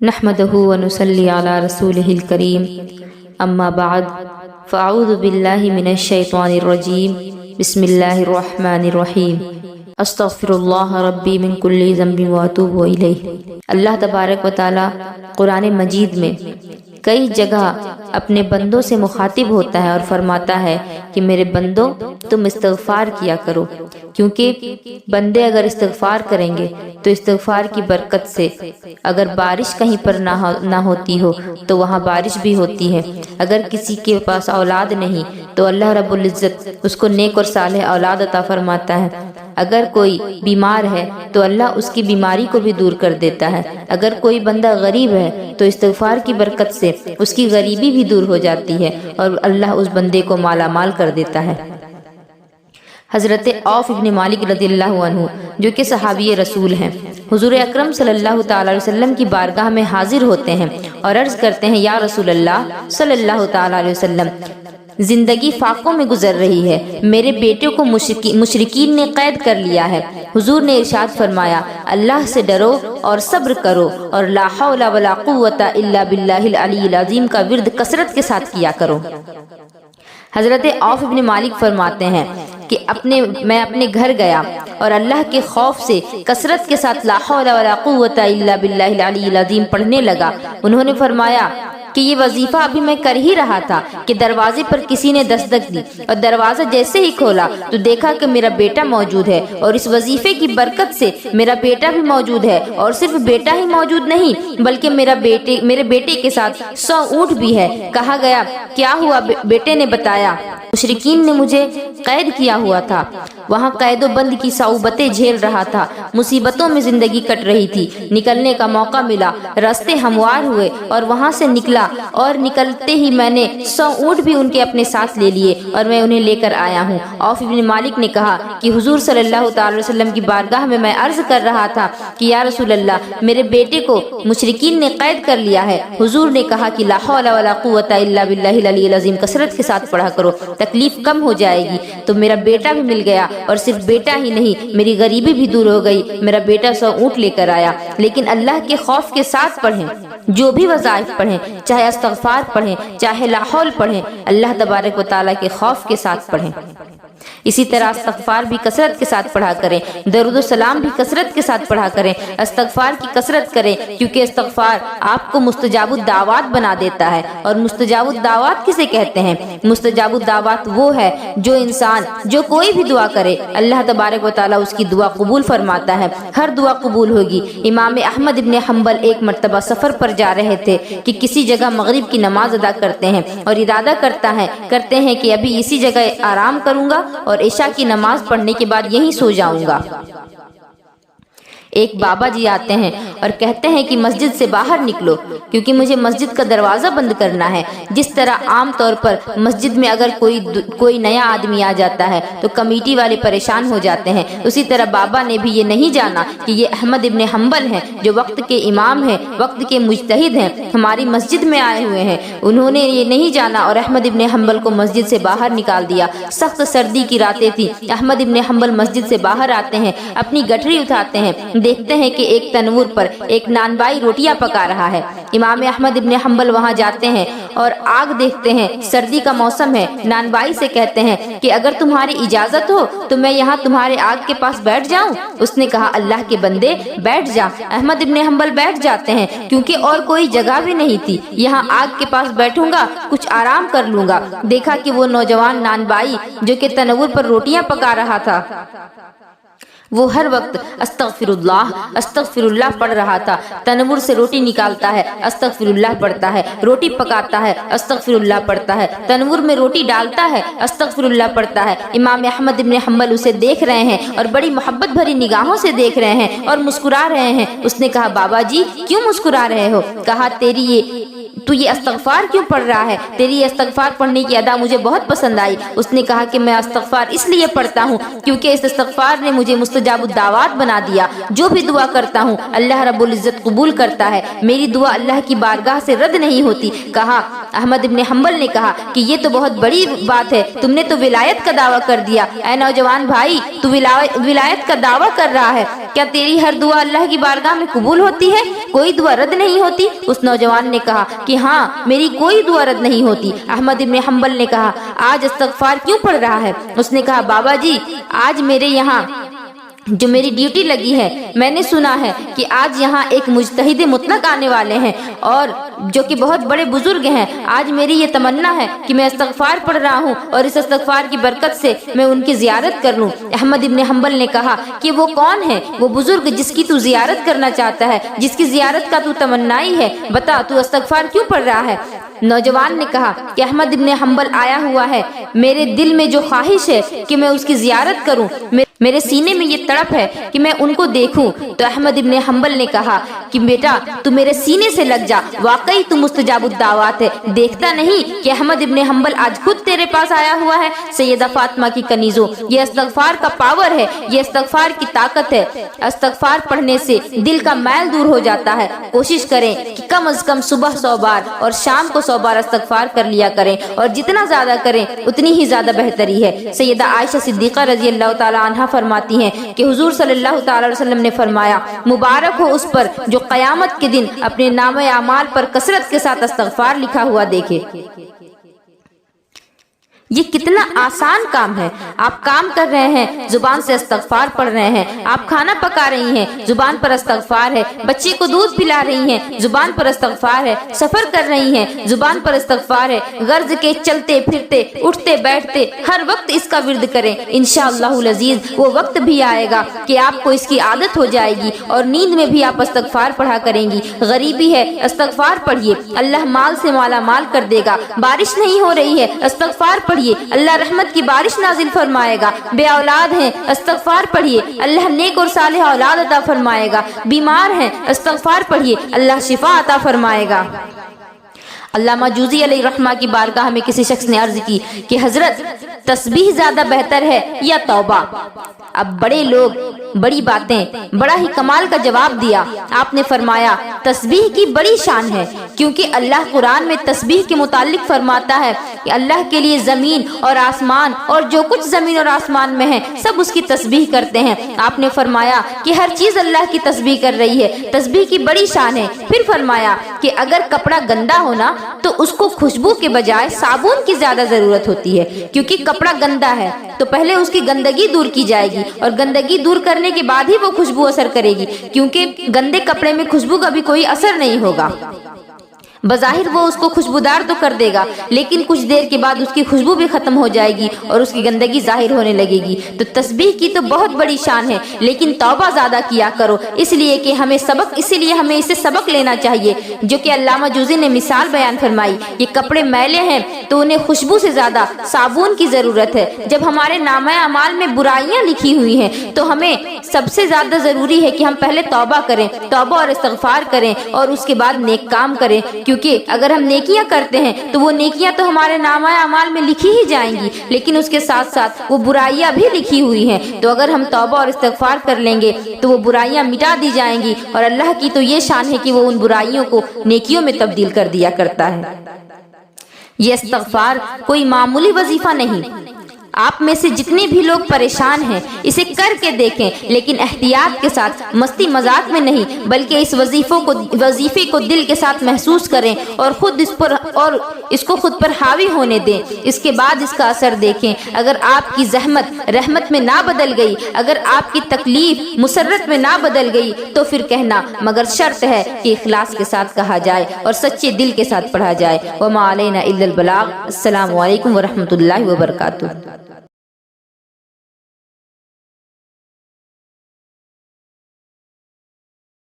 نحمده ونصلي على رسوله الكريم اما بعد فاعوذ باللہ من الشیطان الرجیم بسم اللہ الرحمن الرحیم استغفر اللہ ربی من کل ذنب واتوب الیہ۔ اللہ تبارک و تعالی قرآن مجید میں کئی جگہ اپنے بندوں سے مخاطب ہوتا ہے اور فرماتا ہے کہ میرے بندوں تم استغفار کیا کرو، کیونکہ بندے اگر استغفار کریں گے تو استغفار کی برکت سے اگر بارش کہیں پر نہ ہوتی ہو تو وہاں بارش بھی ہوتی ہے۔ اگر کسی کے پاس اولاد نہیں تو اللہ رب العزت اس کو نیک اور صالح اولاد عطا فرماتا ہے۔ اگر کوئی بیمار ہے تو اللہ اس کی بیماری کو بھی دور کر دیتا ہے۔ اگر کوئی بندہ غریب ہے تو استغفار کی برکت سے اس کی غریبی بھی دور ہو جاتی ہے اور اللہ اس بندے کو مالا مال کر دیتا ہے۔ حضرت عوف ابن مالک رضی اللہ عنہ جو کہ صحابی رسول ہیں، حضور اکرم صلی اللہ تعالی علیہ وسلم کی بارگاہ میں حاضر ہوتے ہیں اور عرض کرتے ہیں یا رسول اللہ صلی اللہ تعالی علیہ وسلم، زندگی فاقوں میں گزر رہی ہے، میرے بیٹے کو مشرکین نے قید کر لیا ہے۔ حضور نے ارشاد فرمایا اللہ سے ڈرو اور صبر کرو اور لا حول ولا قوت الا باللہ العلی العظیم کا ورد کثرت کے ساتھ کیا کرو۔ حضرت عوف ابن مالک فرماتے ہیں کہ میں اپنے گھر گیا اور اللہ کے خوف سے کثرت کے ساتھ لا حول ولا قوت الا باللہ العلی العظیم پڑھنے لگا۔ انہوں نے فرمایا کہ یہ وظیفہ ابھی میں کر ہی رہا تھا کہ دروازے پر کسی نے دستک دی اور دروازہ جیسے ہی کھولا تو دیکھا کہ میرا بیٹا موجود ہے، اور اس وظیفے کی برکت سے میرا بیٹا بھی موجود ہے، اور صرف بیٹا ہی موجود نہیں بلکہ میرے بیٹے کے ساتھ 100 اونٹ بھی ہے۔ کہا گیا کیا ہوا؟ بیٹے نے بتایا مشرکین نے مجھے قید کیا ہوا تھا، وہاں قید و بند کی صعوبتیں جھیل رہا تھا، مصیبتوں میں زندگی کٹ رہی تھی، نکلنے کا موقع ملا، راستے ہموار ہوئے اور وہاں سے نکلا، اور نکلتے ہی میں نے 100 اونٹ بھی ان کے اپنے ساتھ لے لیے اور میں انہیں لے کر آیا ہوں۔ عوف بن مالک نے کہا کہ حضور صلی اللہ تعالی وسلم کی بارگاہ میں عرض کر رہا تھا کہ یا رسول اللہ میرے بیٹے کو مشرکین نے قید کر لیا ہے۔ حضور نے کہا کہ لا حول ولا قوت الا باللہ العلی العظیم کثرت کے ساتھ پڑھا کرو، تکلیف کم ہو جائے گی۔ تو میرا بیٹا بھی مل گیا، اور صرف بیٹا ہی نہیں میری غریبی بھی دور ہو گئی، میرا بیٹا 100 اونٹ لے کر آیا۔ لیکن اللہ کے خوف کے ساتھ پڑھیں، جو بھی وظائف پڑھیں، چاہے استغفار پڑھیں چاہے لا حول پڑھیں، اللہ تبارک و تعالیٰ کے خوف کے ساتھ پڑھیں۔ اسی طرح استغفار بھی کثرت کے ساتھ پڑھا کریں، درود و سلام بھی کثرت کے ساتھ پڑھا کریں، استغفار کی کثرت کریں، کیونکہ استغفار آپ کو مستجاب الدعوات بنا دیتا ہے۔ اور مستجاب الدعوات کسے کہتے ہیں؟ مستجاب الدعوات وہ ہے جو انسان جو کوئی بھی دعا کرے اللہ تبارک و تعالیٰ اس کی دعا قبول فرماتا ہے، ہر دعا قبول ہوگی۔ امام احمد ابن حنبل ایک مرتبہ سفر پر جا رہے تھے کہ کسی جگہ مغرب کی نماز ادا کرتے ہیں اور ارادہ کرتے ہیں کہ ابھی اسی جگہ آرام کروں گا اور عشاء کی نماز پڑھنے کے بعد یہیں سو جاؤں گا۔ ایک بابا جی آتے ہیں اور کہتے ہیں کہ مسجد سے باہر نکلو کیونکہ مجھے مسجد کا دروازہ بند کرنا ہے۔ جس طرح عام طور پر مسجد میں اگر کوئی نیا آدمی آ جاتا ہے تو کمیٹی والے پریشان ہو جاتے ہیں، اسی طرح بابا نے بھی یہ نہیں جانا کہ یہ احمد ابن حنبل ہیں جو وقت کے امام ہیں، وقت کے مجتہد ہیں، ہماری مسجد میں آئے ہوئے ہیں۔ انہوں نے یہ نہیں جانا اور احمد ابن حنبل کو مسجد سے باہر نکال دیا۔ سخت سردی کی راتیں تھیں، احمد ابن حنبل مسجد سے باہر آتے ہیں، اپنی گٹھری اٹھاتے ہیں، دیکھتے ہیں کہ ایک تنور پر ایک نانبائی روٹیاں پکا رہا ہے۔ امام احمد ابن حنبل وہاں جاتے ہیں اور آگ دیکھتے ہیں، سردی کا موسم ہے، نانبائی سے کہتے ہیں کہ اگر تمہاری اجازت ہو تو میں یہاں تمہارے آگ کے پاس بیٹھ جاؤں؟ اس نے کہا اللہ کے بندے بیٹھ جا۔ احمد ابن حنبل بیٹھ جاتے ہیں کیونکہ اور کوئی جگہ بھی نہیں تھی، یہاں آگ کے پاس بیٹھوں گا کچھ آرام کر لوں گا۔ دیکھا کہ وہ نوجوان نانبائی جو کہ تنور پر روٹیاں پکا رہا تھا وہ ہر وقت استغفر اللہ پڑھ رہا تھا۔ تنور سے روٹی نکالتا ہے استغفر اللہ پڑھتا ہے، روٹی پکاتا ہے استغفر اللہ پڑھتا ہے، تنور میں روٹی ڈالتا ہے استغفر اللہ پڑھتا ہے۔ امام احمد ابن حنبل اسے دیکھ رہے ہیں اور بڑی محبت بھری نگاہوں سے دیکھ رہے ہیں اور مسکرا رہے ہیں۔ اس نے کہا بابا جی کیوں مسکرا رہے ہو؟ کہا تیری یہ تو یہ استغفار کیوں پڑھ رہا ہے؟ تیری یہ استغفار پڑھنے کی ادا مجھے بہت پسند آئی۔ اس نے کہا کہ میں استغفار اس لیے پڑھتا ہوں کیونکہ اس استغفار نے مجھے مستجاب الدعوات بنا دیا۔ جو بھی دعا کرتا ہوں اللہ رب العزت قبول کرتا ہے، میری دعا اللہ کی بارگاہ سے رد نہیں ہوتی۔ کہا احمد ابن حنبل نے کہا کہ یہ تو بہت بڑی بات ہے، تم نے تو ولایت کا دعویٰ کر دیا۔ اے نوجوان بھائی، تو ولایت کا دعویٰ کر رہا ہے، کیا تیری ہر دعا اللہ کی بارگاہ میں قبول ہوتی ہے؟ کوئی دعا رد نہیں ہوتی؟ اس نوجوان نے کہا کہ ہاں، میری کوئی دعا رد نہیں ہوتی۔ احمد ابن حنبل نے کہا آج استغفار کیوں پڑھ رہا ہے؟ اس نے کہا بابا جی، آج میرے یہاں جو میری ڈیوٹی لگی ہے، میں نے سنا ہے کہ آج یہاں ایک مجتہد مطلق آنے والے ہیں اور جو کہ بہت بڑے بزرگ ہیں۔ آج میری یہ تمنا ہے کہ میں استغفار پڑھ رہا ہوں اور اس استغفار کی برکت سے میں ان کی زیارت کر لوں۔ احمد ابن حنبل نے کہا کہ وہ کون ہے وہ بزرگ جس کی تو زیارت کرنا چاہتا ہے، جس کی زیارت کا تو تمنائی ہے؟ بتا تو استغفار کیوں پڑھ رہا ہے؟ نوجوان نے کہا کہ احمد ابن حنبل آیا ہوا ہے، میرے دل میں جو خواہش ہے کہ میں اس کی زیارت کروں، میرے سینے میں یہ تڑپ ہے کہ میں ان کو دیکھوں۔ تو احمد ابن حنبل نے کہا کہ بیٹا تو میرے سینے سے لگ جا، واقعی تو مستجاب الدعوات ہے۔ دیکھتا نہیں کہ احمد ابن حنبل آج خود تیرے پاس آیا ہوا ہے؟ سیدہ فاطمہ کی کنیزوں، یہ استغفار کا پاور ہے، یہ استغفار کی طاقت ہے۔ استغفار پڑھنے سے دل کا میل دور ہو جاتا ہے۔ کوشش کریں کہ کم از کم صبح 100 بار اور شام کو 100 بار استغفار کر لیا کریں، اور جتنا زیادہ کریں اتنی ہی زیادہ بہتری ہے۔ سیدہ عائشہ صدیقہ رضی اللہ تعالی عنہا فرماتی ہیں کہ حضور صلی اللہ تعالی علیہ وسلم نے فرمایا مبارک ہو اس پر جو قیامت کے دن اپنے نامہ اعمال پر کثرت کے ساتھ استغفار لکھا ہوا دیکھے۔ یہ کتنا آسان کام ہے۔ آپ کام کر رہے ہیں، زبان سے استغفار پڑھ رہے ہیں۔ آپ کھانا پکا رہی ہیں، زبان پر استغفار ہے۔ بچے کو دودھ پلا رہی ہیں، زبان پر استغفار ہے۔ سفر کر رہی ہیں، زبان پر استغفار ہے۔ غرض کے چلتے پھرتے اٹھتے بیٹھتے ہر وقت اس کا ورد کریں، انشاءاللہ العزیز وہ وقت بھی آئے گا کہ آپ کو اس کی عادت ہو جائے گی اور نیند میں بھی آپ استغفار پڑھا کریں گی۔ غریبی ہے، استغفار پڑھیے، اللہ مال سے مالا مال کر دے گا۔ بارش نہیں ہو رہی ہے، استغفار پڑھیے، اللہ رحمت کی بارش نازل فرمائے گا۔ بے اولاد ہیں، استغفار پڑھیے، اللہ نیک اور صالح اولاد عطا فرمائے گا۔ بیمار ہیں، استغفار پڑھیے، اللہ شفا عطا فرمائے گا۔ علامہ جوزی علیہ رحمہ کی بارگاہ میں کسی شخص نے عرض کی کہ حضرت تسبیح زیادہ بہتر ہے یا توبہ؟ اب بڑے لوگ بڑی باتیں بڑا ہی کمال کا جواب دیا۔ آپ نے فرمایا تسبیح کی بڑی شان ہے، کیونکہ اللہ قرآن میں تسبیح کے متعلق فرماتا ہے کہ اللہ کے لیے زمین اور آسمان اور جو کچھ زمین اور آسمان میں ہے سب اس کی تسبیح کرتے ہیں۔ آپ نے فرمایا کہ ہر چیز اللہ کی تسبیح کر رہی ہے، تسبیح کی بڑی شان ہے۔ پھر فرمایا کہ اگر کپڑا گندا ہونا تو اس کو خوشبو کے بجائے صابن کی زیادہ ضرورت ہوتی ہے، کیونکہ کپڑا گندا ہے تو پہلے اس کی گندگی دور کی جائے گی اور گندگی دور کرنے کے بعد ہی وہ خوشبو اثر کرے گی، کیونکہ گندے کپڑے میں خوشبو کا بھی کوئی اثر نہیں ہوگا۔ بظاہر وہ اس کو خوشبودار تو کر دے گا لیکن کچھ دیر کے بعد اس کی خوشبو بھی ختم ہو جائے گی اور اس کی گندگی ظاہر ہونے لگے گی۔ تو تسبیح کی تو بہت بڑی شان ہے، لیکن توبہ زیادہ کیا کرو، اس لیے کہ ہمیں اسے سبق لینا چاہیے، جو کہ علامہ جوزی نے مثال بیان فرمائی۔ یہ کپڑے میلے ہیں تو انہیں خوشبو سے زیادہ صابن کی ضرورت ہے۔ جب ہمارے نامہ اعمال میں برائیاں لکھی ہوئی ہیں تو ہمیں سب سے زیادہ ضروری ہے کہ ہم پہلے توبہ کریں، توبہ اور استغفار کریں اور اس کے بعد نیک کام کریں، کیونکہ اگر ہم نیکیاں کرتے ہیں تو وہ نیکیاں تو ہمارے نامہ اعمال میں لکھی ہی جائیں گی، لیکن اس کے ساتھ ساتھ وہ برائیاں بھی لکھی ہوئی ہیں۔ تو اگر ہم توبہ اور استغفار کر لیں گے تو وہ برائیاں مٹا دی جائیں گی، اور اللہ کی تو یہ شان ہے کہ وہ ان برائیوں کو نیکیوں میں تبدیل کر دیا کرتا ہے۔ یہ استغفار کوئی معمولی وظیفہ نہیں۔ آپ میں سے جتنے بھی لوگ پریشان ہیں اسے کر کے دیکھیں، لیکن احتیاط کے ساتھ، مستی مذاق میں نہیں، بلکہ اس وظیفے کو دل کے ساتھ محسوس کریں اور اس کو خود پر حاوی ہونے دیں۔ اس کے بعد اس کا اثر دیکھیں۔ اگر آپ کی زحمت رحمت میں نہ بدل گئی، اگر آپ کی تکلیف مسرت میں نہ بدل گئی تو پھر کہنا، مگر شرط ہے کہ اخلاص کے ساتھ کہا جائے اور سچے دل کے ساتھ پڑھا جائے۔ وما علینا الا البلاغ۔ السلام علیکم ورحمۃ اللہ وبرکاتہ۔